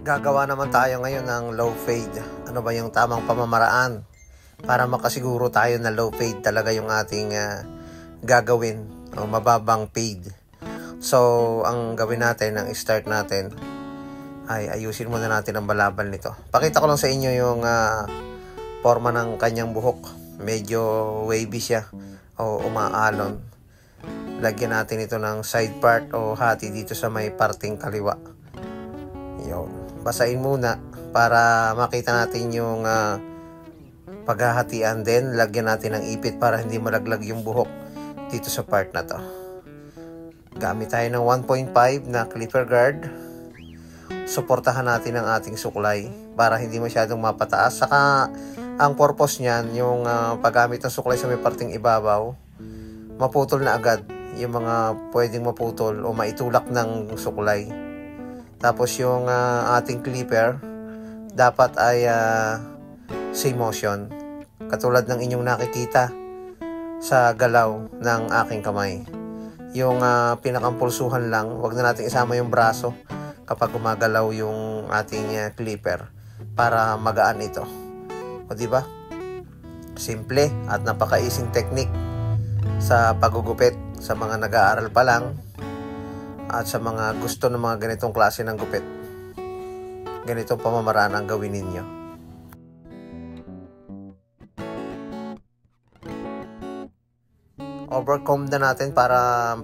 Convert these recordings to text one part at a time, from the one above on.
Gagawa naman tayo ngayon ng low fade. Ano ba yung tamang pamamaraan para makasiguro tayo na low fade talaga yung ating gagawin o mababang fade. So, ang gawin natin, ang start natin ay ayusin muna natin ang balabal nito. Pakita ko lang sa inyo yung forma ng kanyang buhok. Medyo wavy siya o umaalon. Lagyan natin ito ng side part o hati dito sa may parting kaliwa. Yun. Basahin muna para makita natin yung paghahatian din. Lagyan natin ng ipit para hindi malaglag yung buhok dito sa part na to. Gamit tayo ng 1.5 na clipper guard. Suportahan natin ang ating suklay para hindi masyadong mapataas. Saka ang purpose niyan, yung paggamit ng suklay sa may parting ibabaw, maputol na agad yung mga pwedeng maputol o maitulak ng suklay. Tapos yung ating clipper dapat ay same motion, katulad ng inyong nakikita sa galaw ng aking kamay. Yung pinakampulsuhan lang, wag na natin isama yung braso kapag gumagalaw yung ating clipper para magaan ito. O di ba? Simple at napaka-easy technique sa paggugupit sa mga nag-aaral pa lang at sa mga gusto ng mga ganitong klase ng gupit. Ganitong pamamaraan ang gawin ninyo. Overcomb na natin para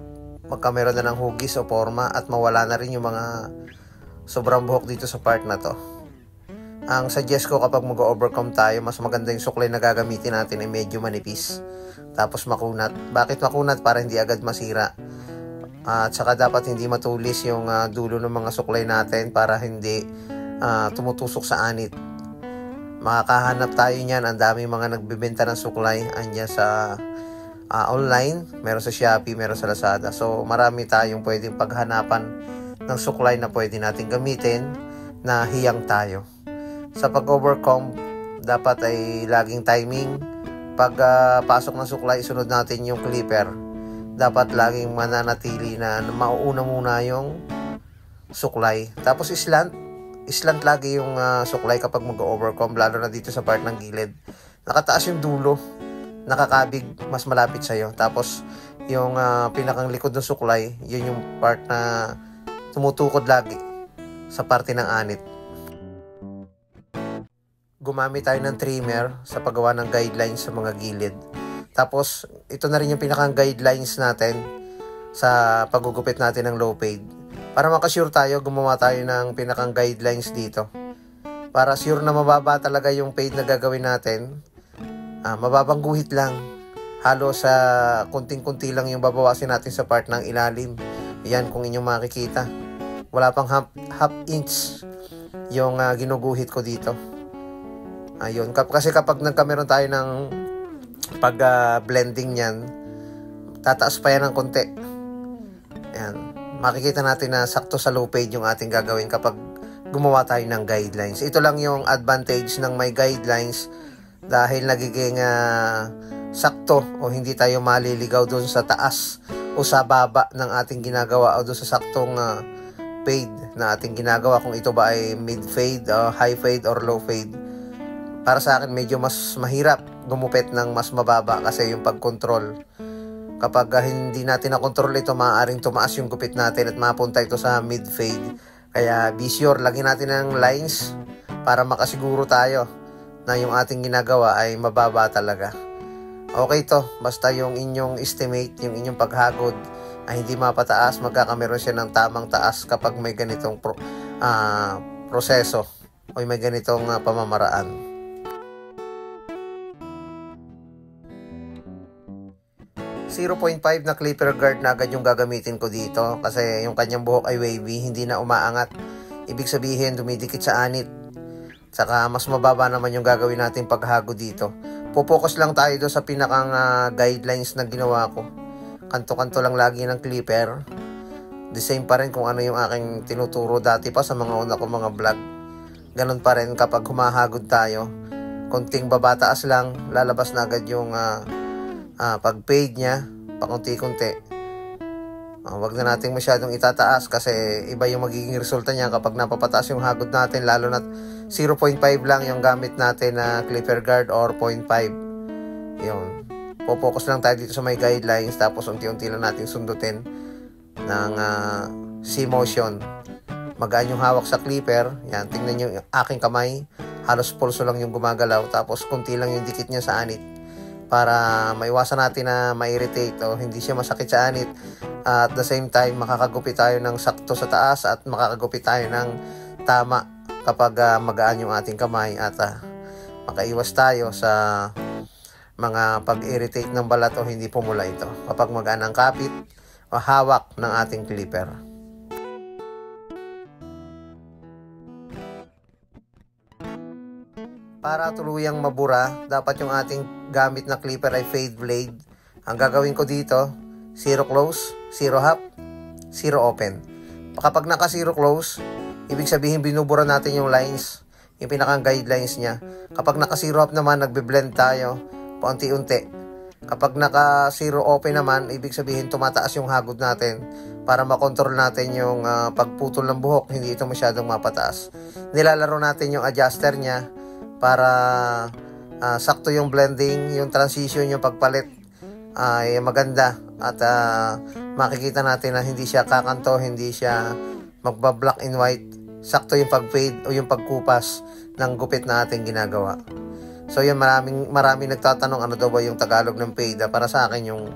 magkameron na ng hugis o forma at mawala na rin yung mga sobrang buhok dito sa part na to. Ang suggest ko kapag mag-overcomb tayo, mas maganda yung suklay na gagamitin natin ay medyo manipis. Tapos makunat. Bakit makunat? Para hindi agad masira. At saka dapat hindi matulis yung dulo ng mga suklay natin para hindi tumutusok sa anit. Makakahanap tayo niyan. Ang daming mga nagbibenta ng suklay. Andyan sa online. Meron sa Shopee, meron sa Lazada. So marami tayong pwedeng paghanapan ng suklay na pwede natin gamitin na hiyang tayo. Sa pag-overcomb, dapat ay laging timing. Pag pasok ng suklay, isunod natin yung clipper. Dapat laging mananatili na mauuna muna yung suklay. Tapos islant lagi yung suklay kapag mag-overcomb, lalo na dito sa part ng gilid. Nakataas yung dulo, nakakabig, mas malapit sa'yo. Tapos yung pinakang likod ng suklay, yun yung part na tumutukod lagi sa parte ng anit. Gumamit tayo ng trimmer sa paggawa ng guidelines sa mga gilid. Tapos, ito na rin yung pinakang guidelines natin sa paggugupit natin ng low fade. Para makasure tayo, gumawa tayo ng pinakang guidelines dito. Para sure na mababa talaga yung fade na gagawin natin, mababang guhit lang. Halos sa kunting-kunti lang yung babawasin natin sa part ng ilalim. Yan kung inyong makikita. Wala pang half inch yung ginuguhit ko dito. Ayun, kasi kapag nagkameron tayo ng pag-blending niyan, tataas pa yan ng konti. Ayan, makikita natin na sakto sa low fade yung ating gagawin kapag gumawa tayo ng guidelines. Ito lang yung advantage ng may guidelines dahil nagiging sakto o hindi tayo maliligaw doon sa taas o sa baba ng ating ginagawa o doon sa saktong fade na ating ginagawa, kung ito ba ay mid fade, high fade or low fade. Para sa akin, medyo mas mahirap gumupit ng mas mababa kasi yung pag-control. Kapag hindi natin na-control ito, maaaring tumaas yung gupit natin at mapunta ito sa mid-fade. Kaya be sure, lagyan natin ng lines para makasiguro tayo na yung ating ginagawa ay mababa talaga. Okay to, basta yung inyong estimate, yung inyong paghagod ay hindi mapataas, magkakameron siya ng tamang taas kapag may ganitong proseso o may ganitong pamamaraan. 0.5 na clipper guard na agad yung gagamitin ko dito kasi yung kanyang buhok ay wavy, hindi na umaangat. Ibig sabihin, dumidikit sa anit. Saka mas mababa naman yung gagawin natin paghagod dito. Pupokus lang tayo doon sa pinakang guidelines na ginawa ko. Kanto-kanto lang lagi ng clipper. The same pa rin kung ano yung aking tinuturo dati pa sa mga una ko mga vlog. Ganon pa rin kapag humahagod tayo. Konting babataas lang, lalabas na agad yung pag-fade niya, pakunti-kunti. Wag na natin masyadong itataas kasi iba yung magiging resulta niya kapag napapataas yung hagod natin, lalo na 0.5 lang yung gamit natin na clipper guard or 0.5. Yun. Focus lang tayo dito sa may guidelines, tapos unti-unti lang natin sundutin ng C-motion. Magaan yung hawak sa clipper. Yan, tingnan nyo yung aking kamay. Halos pulso lang yung gumagalaw, tapos kunti lang yung dikit niya sa anit para maiwasan natin na ma-irritate o hindi siya masakit sa anit. At the same time, makakagupit tayo ng sakto sa taas at makakagupit tayo ng tama kapag magaan yung ating kamay, at makaiwas tayo sa mga pag-irritate ng balat o hindi pumula ito kapag magaan ang kapit o hawak ng ating clipper. Para tuluyang mabura, dapat yung ating gamit na clipper ay fade blade. Ang gagawin ko dito, 0 close, 0 half, 0 open. Kapag naka 0 close, ibig sabihin binubura natin yung lines, yung pinakang guidelines niya. Kapag naka 0 half naman, nagbe-blend tayo paunti-unti. Kapag naka 0 open naman, ibig sabihin tumataas yung hagod natin para makontrol natin yung pagputol ng buhok, hindi ito masyadong mapataas. Nilalaro natin yung adjuster niya para sakto yung blending, yung transition, yung pagpalit ay maganda, at makikita natin na hindi siya kakanto, hindi siya magba-black and white. Sakto yung pag-fade o yung pagkupas ng gupit na ating ginagawa. So yun, maraming nagtatanong ano daw ba yung Tagalog ng fade. Para sa akin yung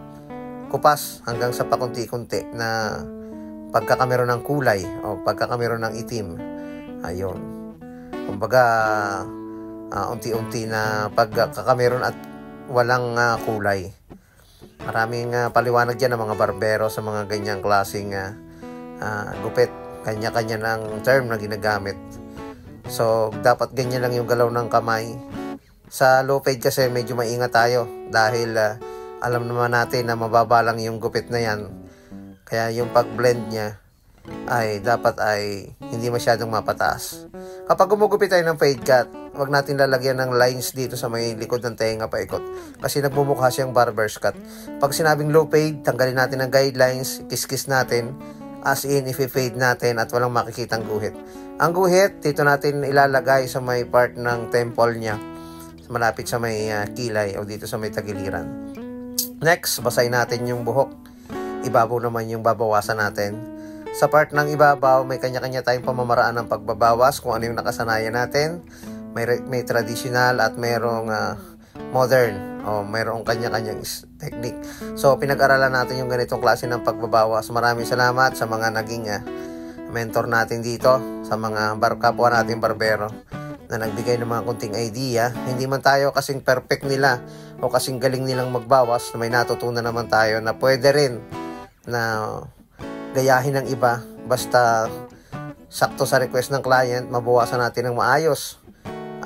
kupas hanggang sa pakunti-kunti na pagkakamero ng kulay o pagkakamero ng itim. Ayun. Kumbaga, unti-unti na pagkakameron at walang kulay. Maraming paliwanag dyan ng mga barbero sa mga ganyang klaseng gupit. Kanya-kanya ng term na ginagamit. So, dapat ganyan lang yung galaw ng kamay. Sa low fade kasi medyo maingat tayo dahil alam naman natin na mababa lang yung gupit na yan. Kaya yung pag-blend niya ay dapat ay hindi masyadong mapataas. Kapag gumugupit tayo ng fade cut, wag natin lalagyan ng lines dito sa may likod ng tenga paikot kasi nagmumukha siyang barber's cut. Pag sinabing low fade, tanggalin natin ang guidelines, kiss natin, as in i-fade natin at walang makikitang guhit. Ang guhit, dito natin ilalagay sa may part ng temple niya, malapit sa may kilay o dito sa may tagiliran. Next, basahin natin yung buhok. Ibabaw naman yung babawasan natin. Sa part ng ibabaw, may kanya-kanya tayong pamamaraan ng pagbabawas kung ano yung nakasanayan natin. May traditional at merong modern o merong kanya-kanyang technique. So, pinag-aralan natin yung ganitong klase ng pagbabawas. Maraming salamat sa mga naging mentor natin dito, sa mga kapwa natin barbero na nagbigay ng mga kunting idea. Hindi man tayo kasing perfect nila o kasing galing nilang magbawas, may natutunan naman tayo na pwede rin na gayahin ng iba basta sakto sa request ng client, mabawasan natin ng maayos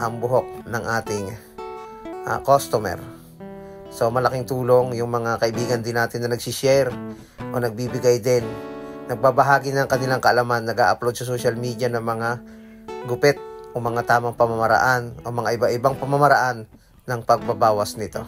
ang buhok ng ating customer. So malaking tulong yung mga kaibigan din natin na nagsishare o nagbibigay din, nagbabahagi ng kanilang kaalaman, nag-upload sa social media ng mga gupit o mga tamang pamamaraan o mga iba-ibang pamamaraan ng pagbabawas nito.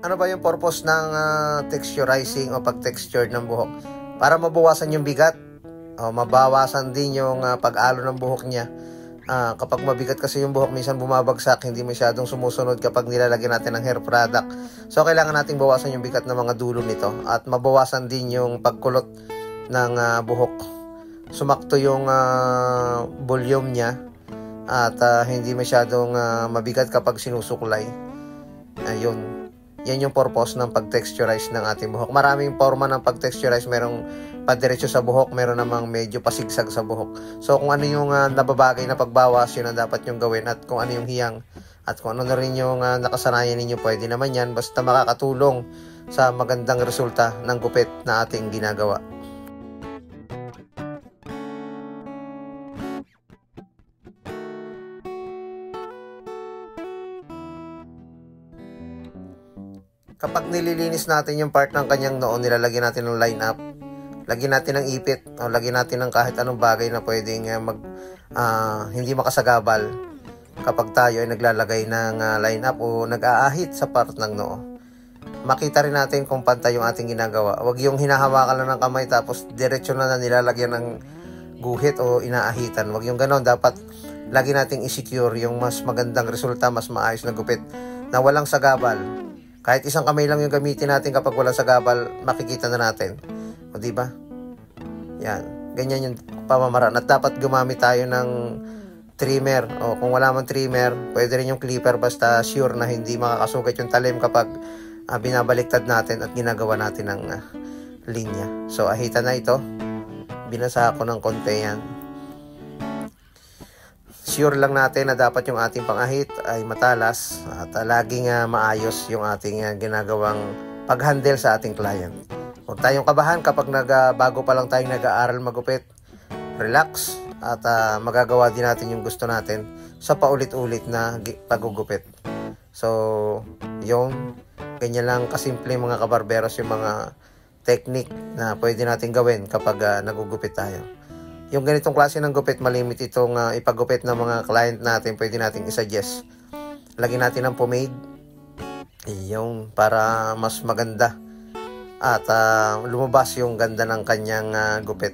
Ano ba yung purpose ng texturizing o pag-texture ng buhok? Para mabawasan yung bigat o mabawasan din yung pag-alo ng buhok niya. Kapag mabigat kasi yung buhok, minsan bumabagsak, hindi masyadong sumusunod kapag nilalagyan natin ng hair product. So, kailangan nating bawasan yung bigat ng mga dulo nito at mabawasan din yung pagkulot ng buhok. Sumakto yung volume niya at hindi masyadong mabigat kapag sinusuklay. Ayun. Yan yung purpose ng pag-texturize ng ating buhok. Maraming forma ng pag-texturize. Merong padiretso sa buhok, meron namang medyo pasigsag sa buhok. So kung ano yung nababagay na pagbawas, yun ang dapat yung gawin. At kung ano yung hiyang at kung ano na rin yung nakasanayan ninyo, pwede naman yan. Basta makakatulong sa magandang resulta ng gupit na ating ginagawa. Kapag nililinis natin yung part ng kanyang noo, nilalagyan natin ng line up, lagyan natin ng ipit, o lagyan natin ng kahit anong bagay na pwedeng hindi makasagabal kapag tayo ay naglalagay ng line up o nag-aahit sa part ng noo. Makita rin natin kung pantay yung ating ginagawa. Huwag yung hinahawakan lang ng kamay tapos diretsyo na nilalagyan ng guhit o inaahitan. Huwag yung ganon. Dapat lagi nating i-secure yung mas magandang resulta, mas maayos na gupit na walang sagabal. Kahit isang kamay lang yung gamitin natin kapag walang sagabal, makikita na natin. O diba? Yan. Ganyan yung pamamaraan. At dapat gumamit tayo ng trimmer. O kung wala man trimmer, pwede rin yung clipper basta sure na hindi makakasugat yung talim kapag binabaliktad natin at ginagawa natin ng linya. So ahitan na ito. Binasa ako ng konti yan. Sure lang natin na dapat yung ating pangahit ay matalas at laging maayos yung ating ginagawang pag-handle sa ating client. Huwag tayong kabahan kapag bago pa lang tayong nag-aaral magupit. Relax at magagawa din natin yung gusto natin sa paulit-ulit na pagugupit. So, yung ganyan lang kasimple mga kabarberos yung mga technique na pwede natin gawin kapag nagugupit tayo. Yung ganitong klase ng gupit, malimit itong ipagupit ng mga client natin, pwede nating isuggest. Lagyan natin ng pomade, yung para mas maganda at lumabas yung ganda ng kanyang gupit.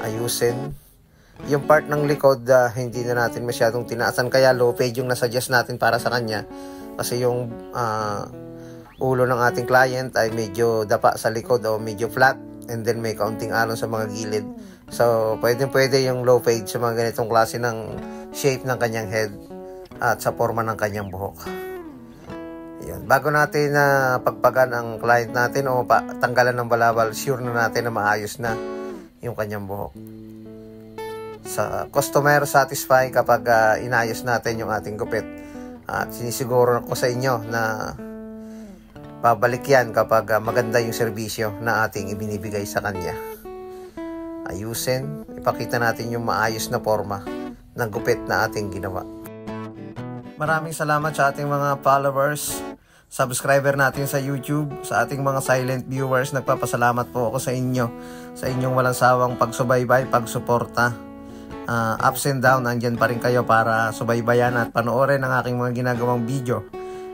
Ayusin. Yung part ng likod, hindi na natin masyadong tinaasan, kaya low fade yung nasuggest natin para sa kanya. Kasi yung ulo ng ating client ay medyo dapa sa likod o medyo flat, and then may kaunting alon sa mga gilid. So, pwede yung low fade sa mga ganitong klase ng shape ng kanyang head at sa forma ng kanyang buhok. Yan. Bago natin pagpagan ang client natin o tanggalan ng balabal, sure na natin na maayos na yung kanyang buhok. Sa customer satisfy kapag inayos natin yung ating gupit. At sinisiguro ko sa inyo na babalik yan kapag maganda yung serbisyo na ating ibinibigay sa kanya. Ayusin, ipakita natin yung maayos na forma ng gupit na ating ginawa. Maraming salamat sa ating mga followers, subscriber natin sa YouTube, sa ating mga silent viewers. Nagpapasalamat po ako sa inyo, sa inyong walang sawang pagsubaybay, pagsuporta. Ups and down, andyan pa rin kayo para subaybayan at panoorin ang aking mga ginagawang video,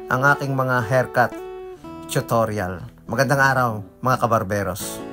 ang aking mga haircut tutorial. Magandang araw mga kabarberos.